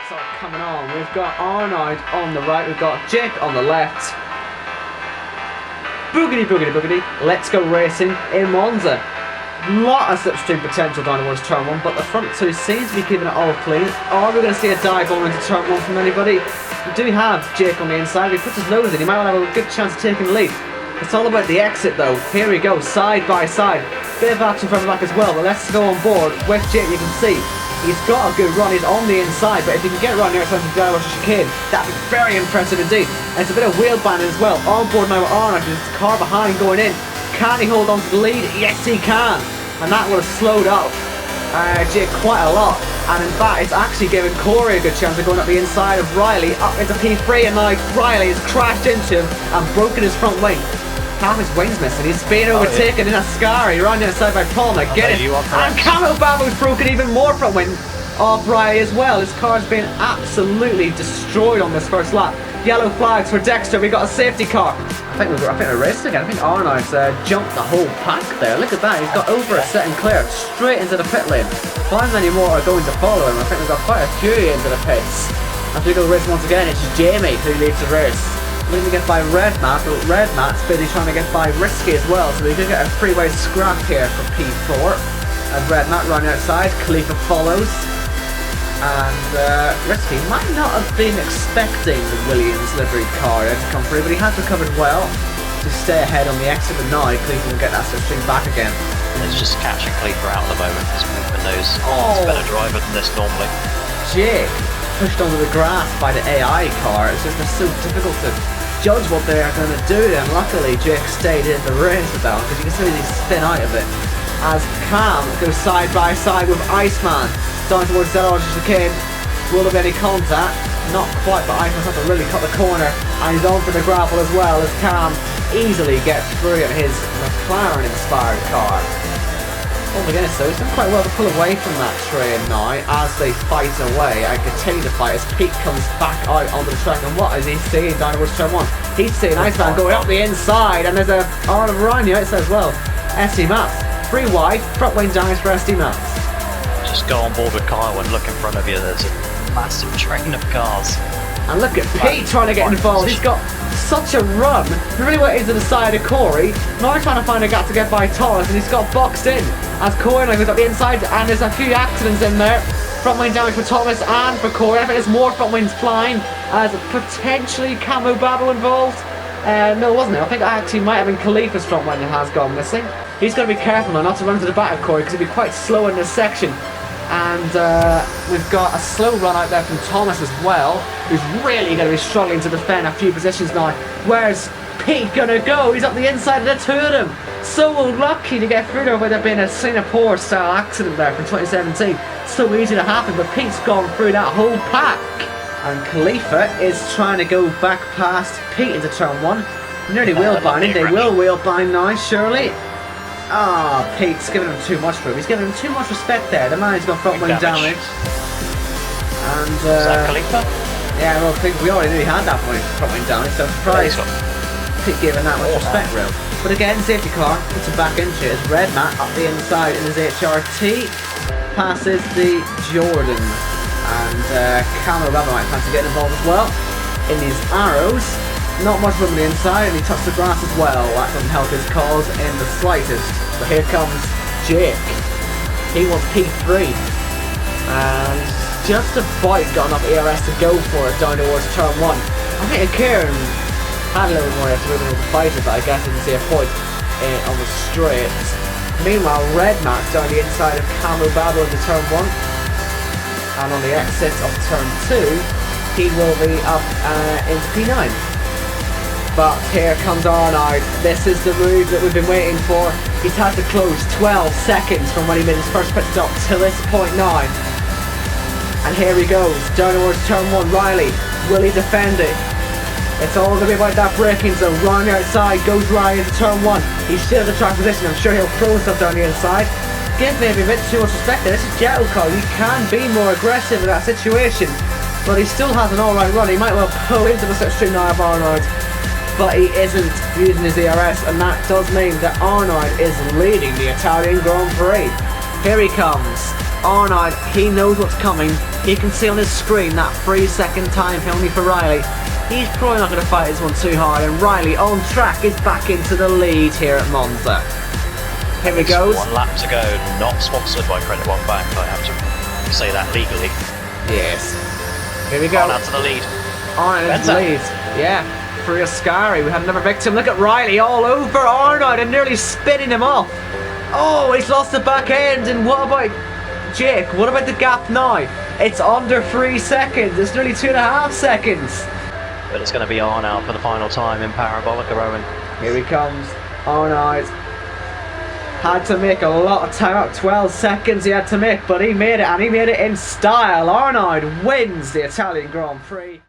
laps are coming on. We've got Arnold on the right, we've got Jake on the left. Boogity, boogity, boogity. Let's go racing in Monza. Lot of slipstream potential down towards turn 1, but the front two seems to be keeping it all clean. Are we going to see a dive on into turn 1 from anybody? We do have Jake on the inside. He puts his nose in. He might have a good chance of taking the lead. It's all about the exit though. Here we go, side by side. Bit of action from the back as well, but let's go on board with Jake. You can see he's got a good run. He's on the inside, but if he can get around the outside of the downward chicane, that'd be very impressive indeed. And it's a bit of wheel banding as well. On board now with Arnold. There's a car behind going in. Can he hold on to the lead? Yes, he can. And that would have slowed up Jake quite a lot. And in fact, it's actually giving Corey a good chance of going up the inside of Riley up into P3, and now Riley has crashed into him and broken his front wing. Half his wing's missing. He's being overtaken in a Ascari around the outside by Paul. Now get it. And Camo Babo's broken even more front wing off Riley as well. His car's been absolutely destroyed on this first lap. Yellow flags for Dexter. We got a safety car. I think we're racing again. I think Arnold's jumped the whole pack there. Look at that. He's got over a set and clear straight into the pit lane. How many more are going to follow him? I think we've got quite a few into the pits. As we go race once again, it's Jamie who leads the race. Looking to get by Red Matt, but Red Matt's busy trying to get by Risky as well, so we do get a freeway scrap here for P4. And Red Matt running outside, Khalifa follows. And Risky might not have been expecting the Williams liveried car to come through, but he has recovered well to stay ahead on the exit, but now Khalifa will get that slipstream back again. It's just catching Khalifa out at the moment. His movement knows he's a better driver than this normally. Jake pushed onto the grass by the AI car. It's just so difficult to judge what they are going to do, and luckily Jake stayed in the race with that one, because you can see he spin out of it as Cam goes side by side with Iceman down towards that orange chicane. Will there be any contact? Not quite, but Iceman's had to really cut the corner, and he's on for the gravel as well as Cam easily gets through in his McLaren inspired car. Oh my goodness, so he's done quite well to pull away from that train now as they fight away and continue to fight as Pete comes back out onto the track. And what is he seeing down towards turn 1? He's seeing Iceman going up the inside, and there's a Arnold around the outside as well. SD Maps, 3 wide, front wing damage for SD Maps. Just go on board with Kyle and look in front of you. There's a massive train of cars. And look at Pete trying to get involved. He's got such a run. He really went into the side of Corey. Now trying to find a gap to get by Thomas, and he's got boxed in as Corey now goes up the inside, and there's a few accidents in there. Front wing damage for Thomas and for Corey. I think there's more front wings flying as potentially Camo Babo involved. No, it wasn't it? I think actually might have been Khalifa's front wing that has gone missing. He's got to be careful now not to run to the back of Corey, because he'll be quite slow in this section. And we've got a slow run out there from Thomas as well, who's really going to be struggling to defend a few positions now. Where's Pete going to go? He's up the inside of the two of them. So unlucky to get through there with there being a Singapore style accident there from 2017. So easy to happen, but Pete's gone through that whole pack. And Khalifa is trying to go back past Pete into turn 1. Nearly wheel binding. They will wheel bind now, surely. Ah, Pete's giving him too much room. He's giving him too much respect there. The man's got front wing damage. And is that Khalifa? Yeah, well, I think we already knew he had that front wing damage, so I'm surprised Pete giving that much respect, real. But again, safety car puts him back into it. Red Matt up the inside in his HRT passes the Jordan, and Camo Babo might fancy getting involved as well in these arrows. Not much room on the inside, and he touched the grass as well. That doesn't help his cause in the slightest. But here comes Jake. He wants P3. And just about got enough ERS to go for it down towards turn 1. I think Kieran had a little more to move into the fighter, but I guess I didn't see a point on the straight. Meanwhile, Red Matt down the inside of Camo Babo into turn 1. And on the exit of turn 2, he will be up into P9. But here comes Arnold. This is the move that we've been waiting for. He's had to close 12 seconds from when he made his first pit stop till this point now. And here he goes, down towards turn 1. Riley, will he defend it? It's all going to be about that braking zone. Round the outside goes Riley into turn 1. He's still in the track position. I'm sure he'll throw stuff down the inside. Give maybe a bit too much respect there. This is JACKOCAR. You can be more aggressive in that situation. But he still has an alright run. He might well pull into the slipstream now of Arnold. But he isn't using his ERS, and that does mean that Arnold is leading the Italian Grand Prix. Here he comes. Arnold, he knows what's coming. He can see on his screen that 3-second time penalty for Riley. He's probably not going to fight this one too hard, and Riley on track is back into the lead here at Monza. Here he goes. 1 lap to go, not sponsored by Credit One Bank, I have to say that legally. Yes. Here we go. Arnold to the lead. Arnold into the lead. Yeah. For Ascari, we had another victim. Look at Riley all over Arnold and nearly spinning him off. Oh, he's lost the back end. And what about Jake? What about the gap now? It's under 3 seconds. It's nearly 2.5 seconds. But it's going to be Arnold for the final time in Parabolica, Owen. Here he comes. Arnold had to make a lot of time out. 12 seconds he had to make, but he made it, and he made it in style. Arnold wins the Italian Grand Prix.